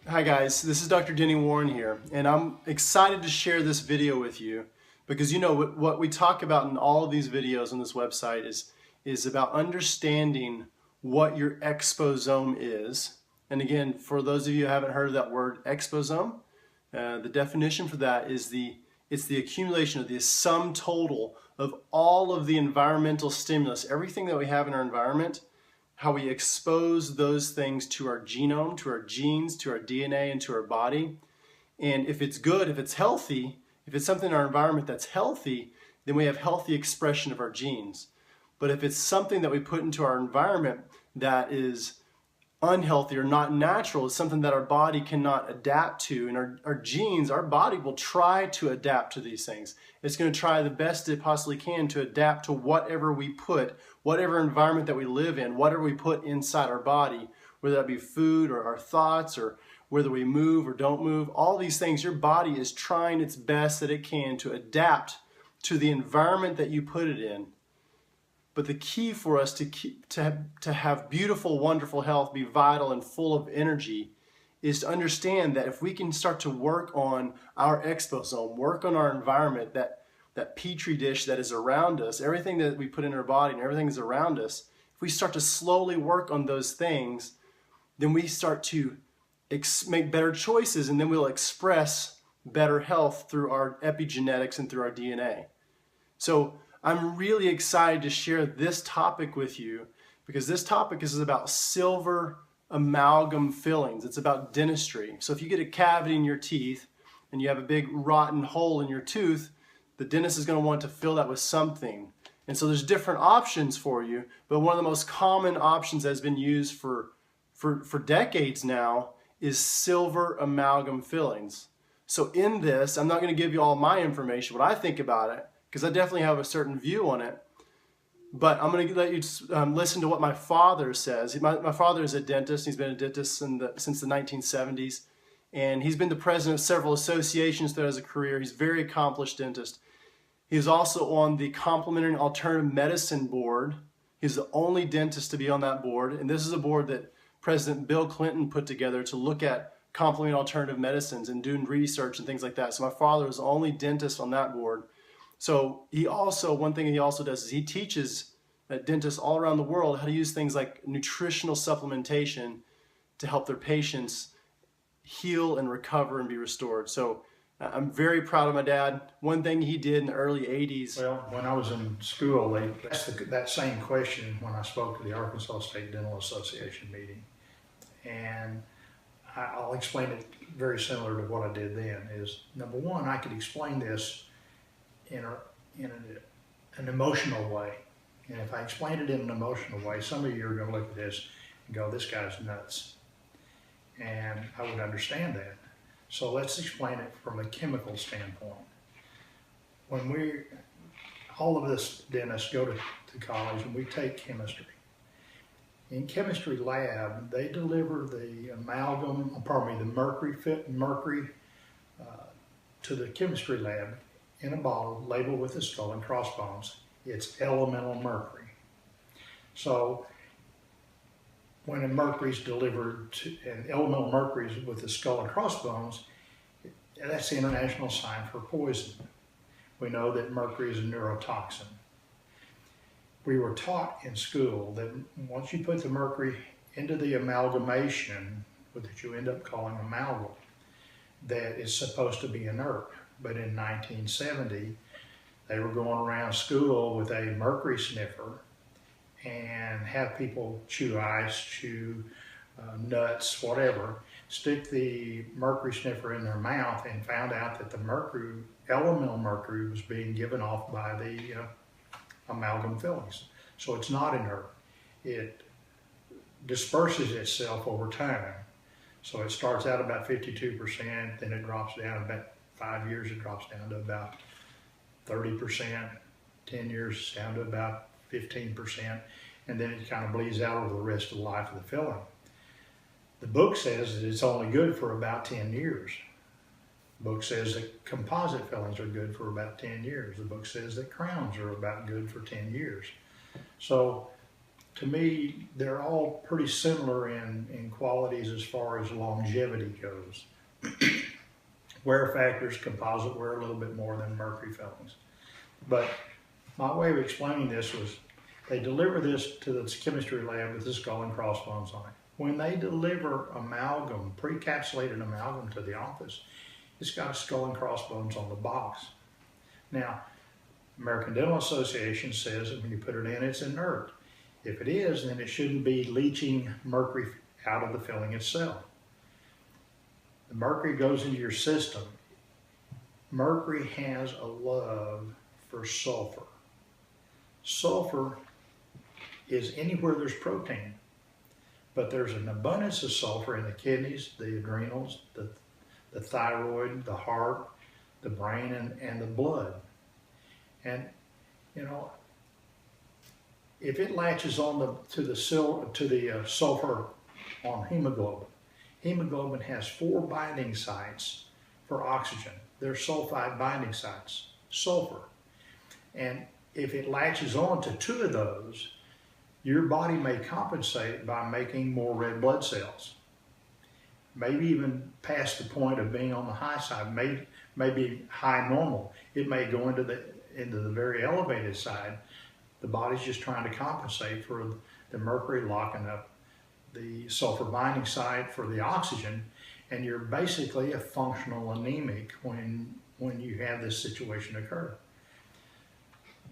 Hi guys, this is Dr. Denny Warren here, and I'm excited to share this video with you because what we talk about in all of these videos on this website is about understanding what your exposome is. And again, for those of you who haven't heard of that word exposome, the definition for that is it's the accumulation of the sum total of all of the environmental stimulus, everything that we have in our environment, how we expose those things to our genome, to our genes, to our DNA, and to our body. And if it's good, if it's healthy, if it's something in our environment that's healthy, then we have healthy expression of our genes. But if it's something that we put into our environment that is unhealthy or not natural, it's something that our body cannot adapt to. And our genes, our body will try to adapt to these things. It's going to try the best it possibly can to adapt to whatever we put, whatever environment that we live in, whatever we put inside our body, whether that be food or our thoughts or whether we move or don't move. All these things, your body is trying its best that it can to adapt to the environment that you put it in. But the key for us to have beautiful, wonderful health, be vital and full of energy, is to understand that if we can start to work on our exposome, work on our environment, that petri dish that is around us, everything that we put in our body and everything is around us, if we start to slowly work on those things, then we start to make better choices, and then we'll express better health through our epigenetics and through our DNA. So I'm really excited to share this topic with you because this topic is about silver amalgam fillings. It's about dentistry. So if you get a cavity in your teeth and you have a big rotten hole in your tooth, the dentist is going to want to fill that with something. And so there's different options for you, but one of the most common options that has been used for decades now is silver amalgam fillings. So in this, I'm not going to give you all my information, what I think about it, because I definitely have a certain view on it. But I'm going to let you listen to what my father says. My father is a dentist. He's been a dentist since the 1970s. And he's been the president of several associations throughout his career. He's a very accomplished dentist. He's also on the Complementary and Alternative Medicine Board. He's the only dentist to be on that board. And this is a board that President Bill Clinton put together to look at complementary alternative medicines and doing research and things like that. So my father is the only dentist on that board. So one thing he also does is he teaches dentists all around the world how to use things like nutritional supplementation to help their patients heal and recover and be restored. So I'm very proud of my dad. One thing he did in the early 80s. Well, when I was in school, they asked that same question when I spoke to the Arkansas State Dental Association meeting. And I'll explain it very similar to what I did then. Is number one, I could explain this in an emotional way. And if I explain it in an emotional way, some of you are going to look at this and go, this guy's nuts. And I would understand that. So let's explain it from a chemical standpoint. When all of us dentists go to college and we take chemistry. In chemistry lab, they deliver the mercury to the chemistry lab in a bottle labeled with the skull and crossbones. It's elemental mercury. So when a mercury is delivered and elemental mercury is with the skull and crossbones, that's the international sign for poison. We know that mercury is a neurotoxin. We were taught in school that once you put the mercury into the amalgamation, that you end up calling amalgam, that it's supposed to be inert. But in 1970, they were going around school with a mercury sniffer and have people chew ice, chew nuts, whatever, stick the mercury sniffer in their mouth and found out that the elemental mercury was being given off by the amalgam fillings. So it's not inert. It disperses itself over time. So it starts out about 52%, then it drops down about 5 years, it drops down to about 30%, 10 years down to about 15%, and then it kind of bleeds out over the rest of the life of the filling. The book says that it's only good for about 10 years. The book says that composite fillings are good for about 10 years. The book says that crowns are about good for 10 years. So to me, they're all pretty similar in qualities as far as longevity goes. Wear factors, composite wear a little bit more than mercury fillings. But my way of explaining this was they deliver this to the chemistry lab with the skull and crossbones on it. When they deliver amalgam, pre-capsulated amalgam to the office, it's got a skull and crossbones on the box. Now, American Dental Association says that when you put it in, it's inert. If it is, then it shouldn't be leaching mercury out of the filling itself. The mercury goes into your system. Mercury has a love for sulfur. Sulfur is anywhere there's protein, but there's an abundance of sulfur in the kidneys, the adrenals, the thyroid, the heart, the brain, and the blood. And you know, if it latches on to the sulfur on hemoglobin, hemoglobin has 4 binding sites for oxygen. They're sulfide binding sites, sulfur. And if it latches on to 2 of those, your body may compensate by making more red blood cells. Maybe even past the point of being on the high side, maybe high normal. It may go into the very elevated side. The body's just trying to compensate for the mercury locking up the sulfur binding site for the oxygen, and you're basically a functional anemic when you have this situation occur.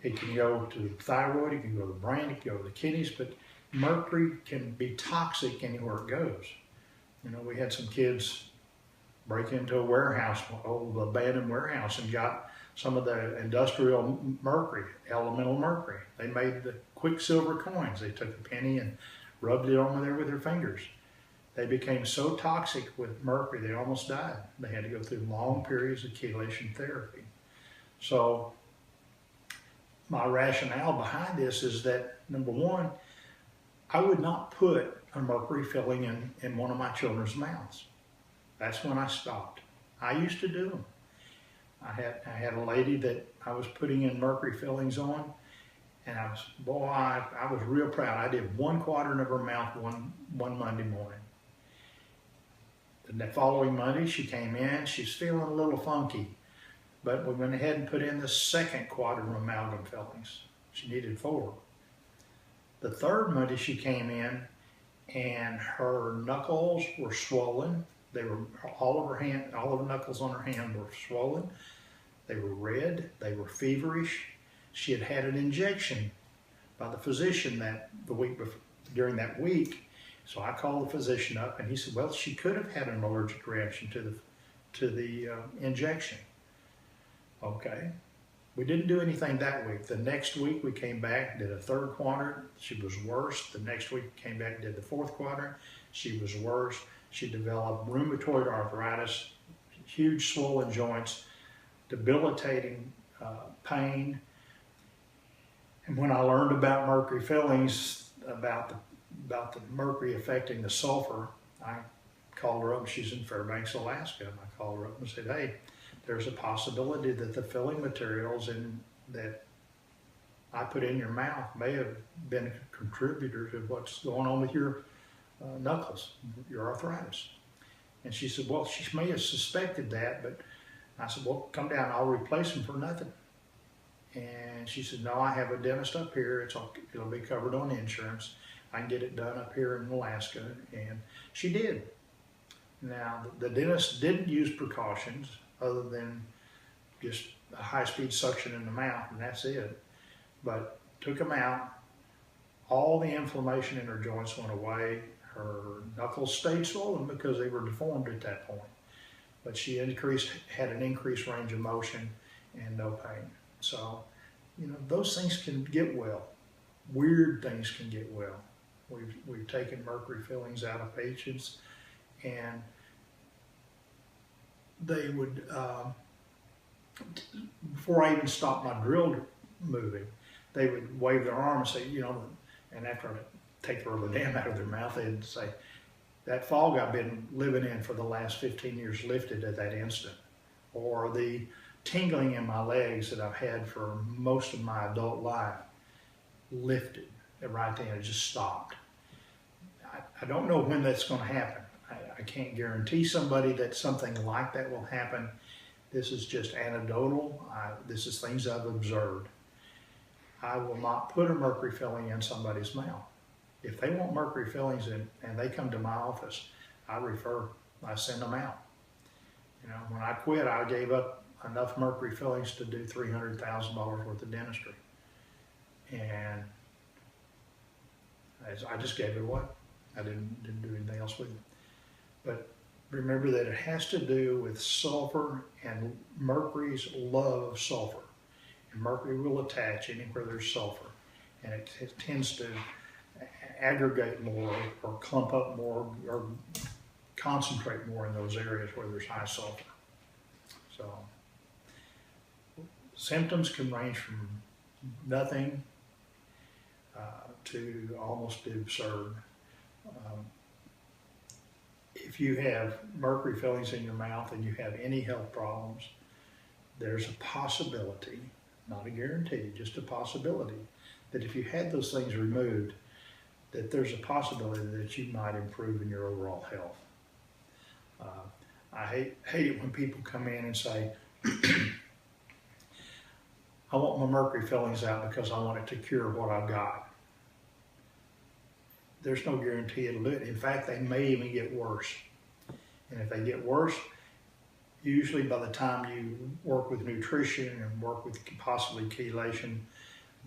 It can go to the thyroid, it can go to the brain, it can go to the kidneys, but mercury can be toxic anywhere it goes. You know, we had some kids break into a warehouse, old abandoned warehouse, and got some of the industrial mercury, elemental mercury. They made the quicksilver coins. They took a penny and rubbed it on there with their fingers. They became so toxic with mercury, they almost died. They had to go through long periods of chelation therapy. So my rationale behind this is that, number one, I would not put a mercury filling in one of my children's mouths. That's when I stopped. I used to do them. I had a lady that I was putting in mercury fillings on, and I was real proud. I did 1 quadrant of her mouth one Monday morning. The following Monday, she came in. She's feeling a little funky, but we went ahead and put in the 2nd quadrant of amalgam fillings. She needed 4. The 3rd Monday, she came in, and her knuckles were swollen. They were all of the knuckles on her hand were swollen. They were red. They were feverish. She had had an injection by the physician during that week. So I called the physician up, and he said, "Well, she could have had an allergic reaction to the injection." Okay. We didn't do anything that week. The next week we came back, did a 3rd quadrant. She was worse. The next week we came back, did the 4th quadrant. She was worse. She developed rheumatoid arthritis, huge swollen joints, debilitating pain. And when I learned about mercury fillings, about the mercury affecting the sulfur, I called her up. She's in Fairbanks, Alaska. And I called her up and said, "Hey, there's a possibility that the filling materials that I put in your mouth may have been a contributor to what's going on with your knuckles, your arthritis." And she said, "Well, she may have suspected that, but," I said, "Well, come down, I'll replace them for nothing." And she said, "No, I have a dentist up here. It'll be covered on insurance. I can get it done up here in Alaska." And she did. Now, the dentist didn't use precautions other than just a high-speed suction in the mouth, and that's it. But took them out. All the inflammation in her joints went away. Her knuckles stayed swollen because they were deformed at that point. But she had an increased range of motion and no pain. So, you know, those things can get well. Weird things can get well. We've taken mercury fillings out of patients, and they would, before I even stopped my drill moving, they would wave their arm and say, you know, and after I take the rubber dam out of their mouth, they'd say, "That fog I've been living in for the last 15 years lifted at that instant." Or the tingling in my legs that I've had for most of my adult life lifted. right then. It just stopped. I don't know when that's going to happen. I can't guarantee somebody that something like that will happen. This is just anecdotal. This is things I've observed. I will not put a mercury filling in somebody's mouth. If they want mercury fillings and they come to my office, I send them out. You know, when I quit, I gave up enough mercury fillings to do $300,000 worth of dentistry. And I just gave it away. I didn't do anything else with it. But remember that it has to do with sulfur, and mercuries love sulfur. And mercury will attach anywhere there's sulfur. And it tends to aggregate more or clump up more or concentrate more in those areas where there's high sulfur. So symptoms can range from nothing to almost absurd. If you have mercury fillings in your mouth and you have any health problems, there's a possibility, not a guarantee, just a possibility, that if you had those things removed, that there's a possibility that you might improve in your overall health. I hate it when people come in and say, I want my mercury fillings out because I want it to cure what I've got. There's no guarantee it'll do it. In fact, they may even get worse. And if they get worse, usually by the time you work with nutrition and work with possibly chelation,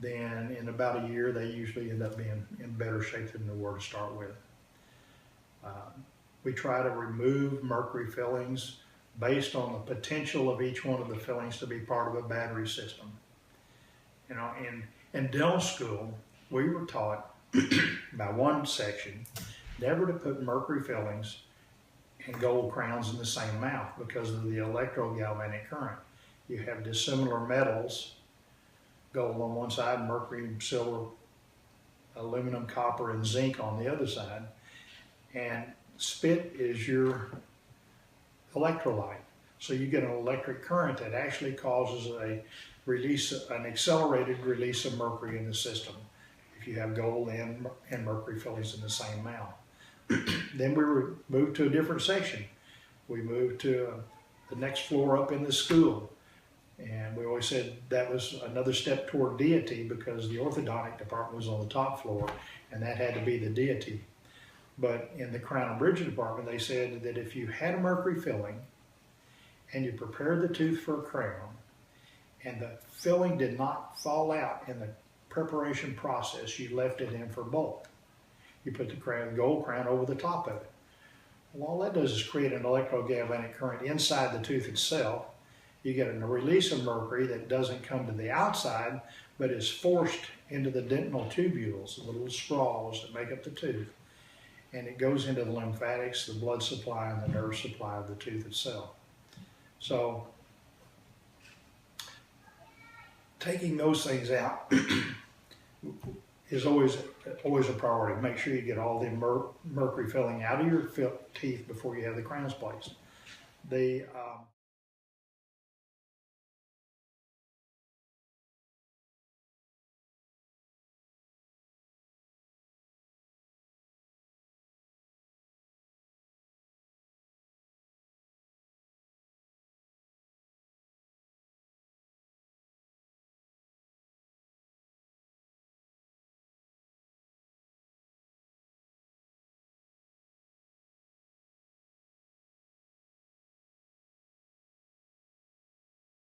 then in about a year, they usually end up being in better shape than they were to start with. We try to remove mercury fillings based on the potential of each one of the fillings to be part of a battery system. You know, in dental school, we were taught by one section never to put mercury fillings and gold crowns in the same mouth because of the electrogalvanic current. You have dissimilar metals, gold on one side, mercury, silver, aluminum, copper, and zinc on the other side. And spit is your electrolyte. So you get an electric current that actually causes an accelerated release of mercury in the system if you have gold and mercury fillings in the same mouth. Then we moved to a different section. We moved to the next floor up in the school. And we always said that was another step toward deity because the orthodontic department was on the top floor and that had to be the deity. But in the crown and bridge department, they said that if you had a mercury filling and you prepared the tooth for a crown and the filling did not fall out in the preparation process, you left it in for bulk. You put the gold crown over the top of it. Well, all that does is create an electrogalvanic current inside the tooth itself. You get a release of mercury that doesn't come to the outside, but is forced into the dental tubules, the little straws that make up the tooth. And it goes into the lymphatics, the blood supply, and the nerve supply of the tooth itself. So, taking those things out is always a priority. Make sure you get all the mercury filling out of your teeth before you have the crowns placed.